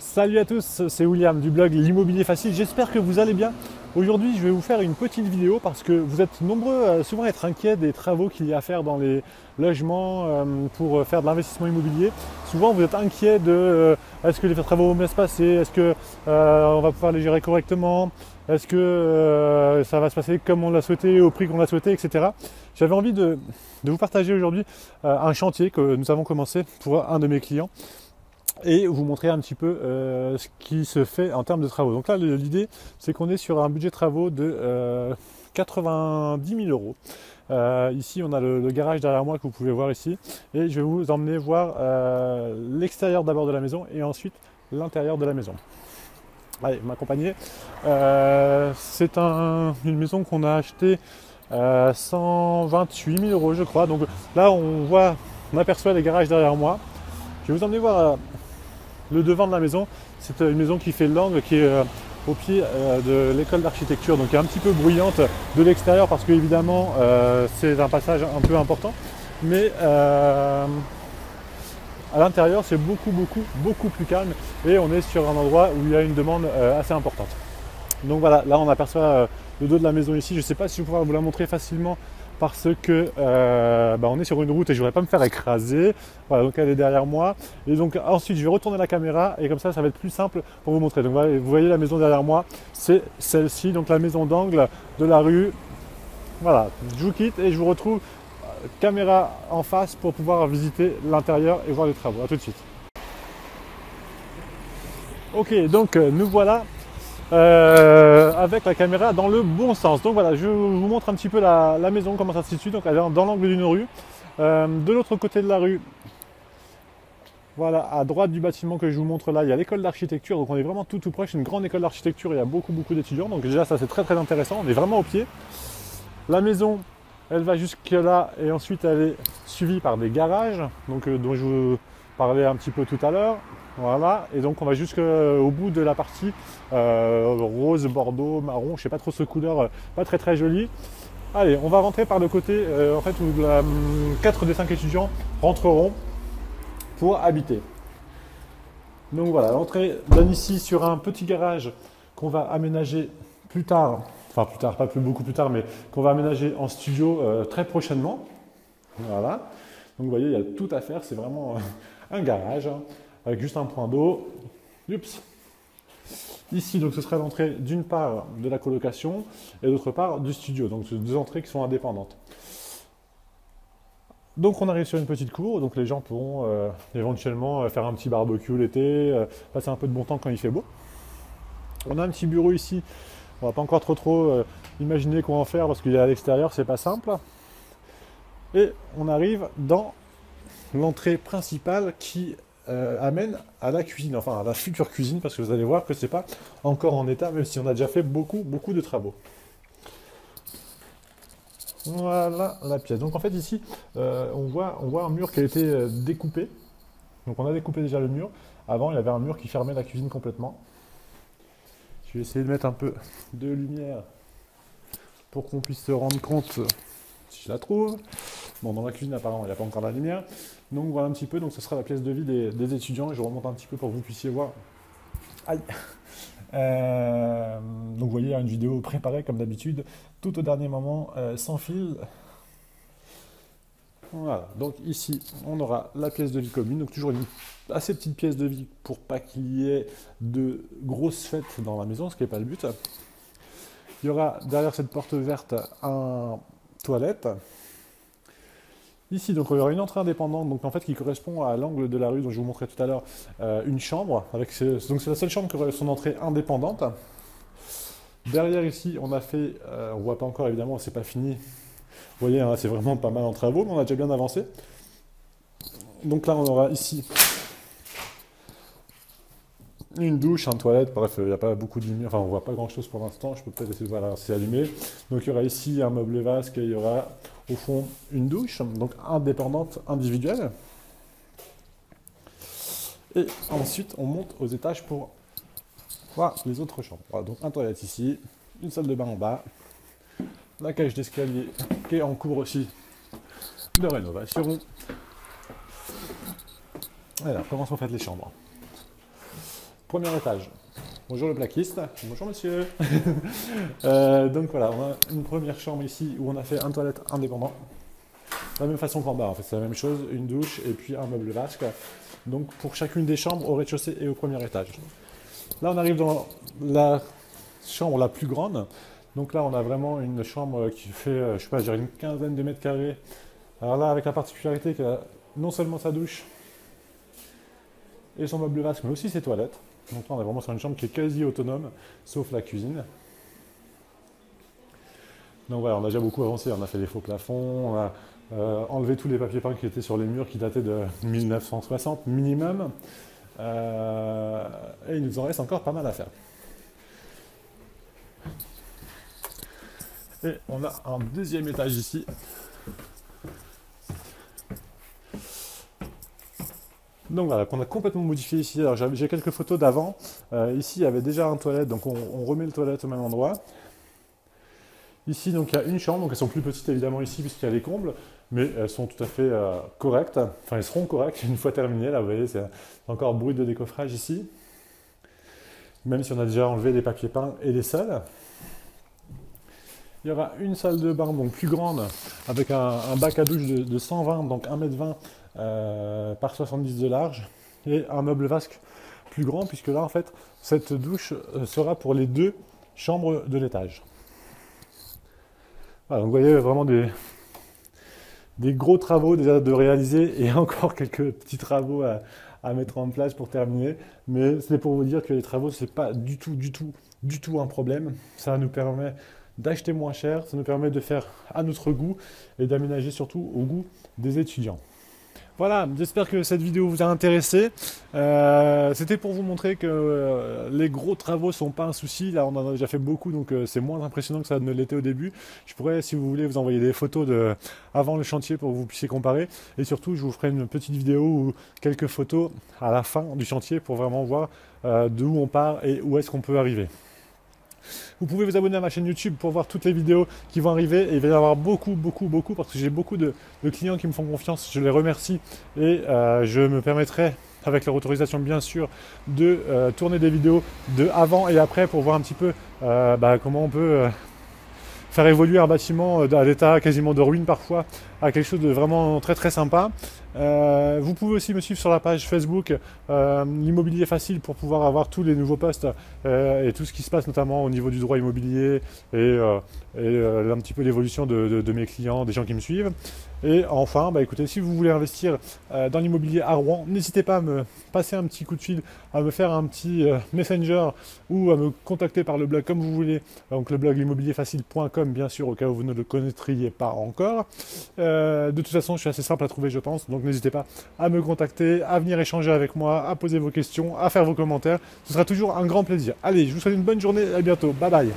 Salut à tous, c'est William du blog L'Immobilier Facile. J'espère que vous allez bien. Aujourd'hui, je vais vous faire une petite vidéo parce que vous êtes nombreux souvent à être inquiets des travaux qu'il y a à faire dans les logements pour faire de l'investissement immobilier. Souvent, vous êtes inquiets de est-ce que les travaux vont bien se passer, est-ce que on va pouvoir les gérer correctement, est-ce que ça va se passer comme on l'a souhaité, au prix qu'on l'a souhaité, etc. J'avais envie de vous partager aujourd'hui un chantier que nous avons commencé pour un de mes clients et vous montrer un petit peu ce qui se fait en termes de travaux. Donc là, l'idée, c'est qu'on est sur un budget de travaux de 90 000 euros. Ici, on a le garage derrière moi que vous pouvez voir ici. Et je vais vous emmener voir l'extérieur d'abord de la maison et ensuite l'intérieur de la maison. Allez, m'accompagner. C'est une maison qu'on a achetée 128 000 euros, je crois. Donc là, on aperçoit les garages derrière moi. Je vais vous emmener voir le devant de la maison. C'est une maison qui fait l'angle, qui est au pied de l'école d'architecture, donc qui est un petit peu bruyante de l'extérieur parce que évidemment c'est un passage un peu important, mais à l'intérieur c'est beaucoup plus calme et on est sur un endroit où il y a une demande assez importante. Donc voilà, là on aperçoit le dos de la maison ici. Je ne sais pas si je vais pouvoir vous la montrer facilement parce que on est sur une route et je ne voudrais pas me faire écraser. Voilà, donc elle est derrière moi. Et donc ensuite je vais retourner la caméra et comme ça va être plus simple pour vous montrer. Donc voilà, vous voyez la maison derrière moi, c'est celle-ci, donc la maison d'angle de la rue. Voilà, je vous quitte et je vous retrouve caméra en face pour pouvoir visiter l'intérieur et voir les travaux. A tout de suite. Ok, donc nous voilà avec la caméra dans le bon sens. Donc voilà, je vous montre un petit peu la maison, comment ça se situe. Donc elle est dans l'angle d'une rue. De l'autre côté de la rue, voilà, à droite du bâtiment que je vous montre là, il y a l'école d'architecture. Donc on est vraiment tout proche, c'est une grande école d'architecture, il y a beaucoup d'étudiants. Donc déjà ça c'est très intéressant, on est vraiment au pied. La maison, elle va jusque là et ensuite elle est suivie par des garages, donc dont je vous parlais un petit peu tout à l'heure. Voilà, et donc on va jusqu'au bout de la partie rose, bordeaux, marron, je ne sais pas trop ce couleur, pas très jolie. Allez, on va rentrer par le côté en fait où 4 des 5 étudiants rentreront pour habiter. Donc voilà, l'entrée donne ici sur un petit garage qu'on va aménager plus tard, enfin plus tard, pas beaucoup plus tard, mais qu'on va aménager en studio très prochainement. Voilà, donc vous voyez, il y a tout à faire, c'est vraiment un garage. Avec juste un point d'eau. Oups. Ici, donc, ce serait l'entrée d'une part de la colocation et d'autre part du studio. Donc, c'est deux entrées qui sont indépendantes. Donc, on arrive sur une petite cour. Donc, les gens pourront éventuellement faire un petit barbecue l'été, passer un peu de bon temps quand il fait beau. On a un petit bureau ici. On ne va pas encore trop imaginer quoi en faire parce qu'il est à l'extérieur, c'est pas simple. Et on arrive dans l'entrée principale qui amène à la cuisine, enfin à la future cuisine, parce que vous allez voir que c'est pas encore en état, même si on a déjà fait beaucoup de travaux. Voilà la pièce. Donc en fait ici, on voit un mur qui a été découpé. Donc on a découpé déjà le mur. Avant, il y avait un mur qui fermait la cuisine complètement. Je vais essayer de mettre un peu de lumière pour qu'on puisse se rendre compte si je la trouve. Bon, dans la cuisine, apparemment, il n'y a pas encore la lumière. Donc, voilà un petit peu. Donc, ce sera la pièce de vie des étudiants. Et je remonte un petit peu pour que vous puissiez voir. Aïe. Donc, vous voyez, il y a une vidéo préparée, comme d'habitude, tout au dernier moment, sans fil. Voilà. Donc, ici, on aura la pièce de vie commune. Donc, toujours une assez petite pièce de vie pour pas qu'il y ait de grosses fêtes dans la maison, ce qui n'est pas le but. Il y aura, derrière cette porte verte, un toilette. Ici, donc, il y aura une entrée indépendante, donc en fait qui correspond à l'angle de la rue dont je vous montrais tout à l'heure, une chambre. Donc c'est la seule chambre qui aurait son entrée indépendante. Derrière ici, on a fait, on voit pas encore évidemment, c'est pas fini. Vous voyez, hein, c'est vraiment pas mal en travaux, mais on a déjà bien avancé. Donc là, on aura ici une douche, une toilette, bref, il n'y a pas beaucoup de lumière, enfin on voit pas grand chose pour l'instant, je peux peut-être essayer de voir, voilà, c'est allumé. Donc il y aura ici un meuble vasque et il y aura au fond une douche, donc indépendante, individuelle. Et ensuite on monte aux étages pour voir les autres chambres. Voilà, donc un toilette ici, une salle de bain en bas, la cage d'escalier qui est en cours aussi de rénovation. Alors comment sont faites les chambres? premier étage. Bonjour le plaquiste. Bonjour monsieur. Donc voilà, on a une première chambre ici où on a fait un toilette indépendant. De la même façon qu'en bas, en fait, c'est la même chose, une douche et puis un meuble vasque. Donc pour chacune des chambres au rez-de-chaussée et au premier étage. Là, on arrive dans la chambre la plus grande. Donc là, on a vraiment une chambre qui fait, je sais pas, je dirais une quinzaine de mètres carrés. Alors là, avec la particularité qu'elle a non seulement sa douche et son meuble vasque, mais aussi ses toilettes. Donc là, on est vraiment sur une chambre qui est quasi autonome, sauf la cuisine. Donc voilà, on a déjà beaucoup avancé. On a fait les faux plafonds, on a enlevé tous les papiers peints qui étaient sur les murs qui dataient de 1960 minimum. Et il nous en reste encore pas mal à faire. Et on a un deuxième étage ici. Donc voilà, qu'on a complètement modifié ici. Alors j'ai quelques photos d'avant. Ici, il y avait déjà un toilette, donc on remet le toilette au même endroit. Ici, donc il y a une chambre, donc elles sont plus petites évidemment ici puisqu'il y a les combles, mais elles sont tout à fait correctes. Enfin, elles seront correctes une fois terminées. Là, vous voyez, c'est encore brut de décoffrage ici. Même si on a déjà enlevé les papiers peints et les sols. Il y aura une salle de bain donc plus grande avec un bac à douche de 120, donc 1,20 m par 70 de large et un meuble vasque plus grand puisque là en fait cette douche sera pour les deux chambres de l'étage. Voilà, donc vous voyez vraiment des gros travaux déjà de réaliser et encore quelques petits travaux à mettre en place pour terminer. Mais c'est pour vous dire que les travaux c'est pas du tout un problème. Ça nous permet d'acheter moins cher, ça nous permet de faire à notre goût et d'aménager surtout au goût des étudiants. Voilà, j'espère que cette vidéo vous a intéressé. C'était pour vous montrer que les gros travaux sont pas un souci. Là, on en a déjà fait beaucoup, donc c'est moins impressionnant que ça ne l'était au début. Je pourrais, si vous voulez, vous envoyer des photos avant le chantier pour que vous puissiez comparer. Et surtout, je vous ferai une petite vidéo ou quelques photos à la fin du chantier pour vraiment voir d'où on part et où est-ce qu'on peut arriver. Vous pouvez vous abonner à ma chaîne YouTube pour voir toutes les vidéos qui vont arriver. Et il va y en avoir beaucoup parce que j'ai beaucoup de clients qui me font confiance. Je les remercie et je me permettrai, avec leur autorisation bien sûr, de tourner des vidéos de avant et après pour voir un petit peu comment on peut faire évoluer un bâtiment à l'état quasiment de ruine parfois à quelque chose de vraiment très sympa. Vous pouvez aussi me suivre sur la page Facebook L'Immobilier Facile pour pouvoir avoir tous les nouveaux posts et tout ce qui se passe notamment au niveau du droit immobilier et un petit peu l'évolution de mes clients, des gens qui me suivent. Et enfin, écoutez, si vous voulez investir dans l'immobilier à Rouen, n'hésitez pas à me passer un petit coup de fil, à me faire un petit messenger ou à me contacter par le blog comme vous voulez. Donc le blog immobilierfacile.com bien sûr au cas où vous ne le connaîtriez pas encore. De toute façon, je suis assez simple à trouver je pense, donc n'hésitez pas à me contacter, à venir échanger avec moi, à poser vos questions, à faire vos commentaires. Ce sera toujours un grand plaisir. Allez, je vous souhaite une bonne journée, à bientôt, bye bye.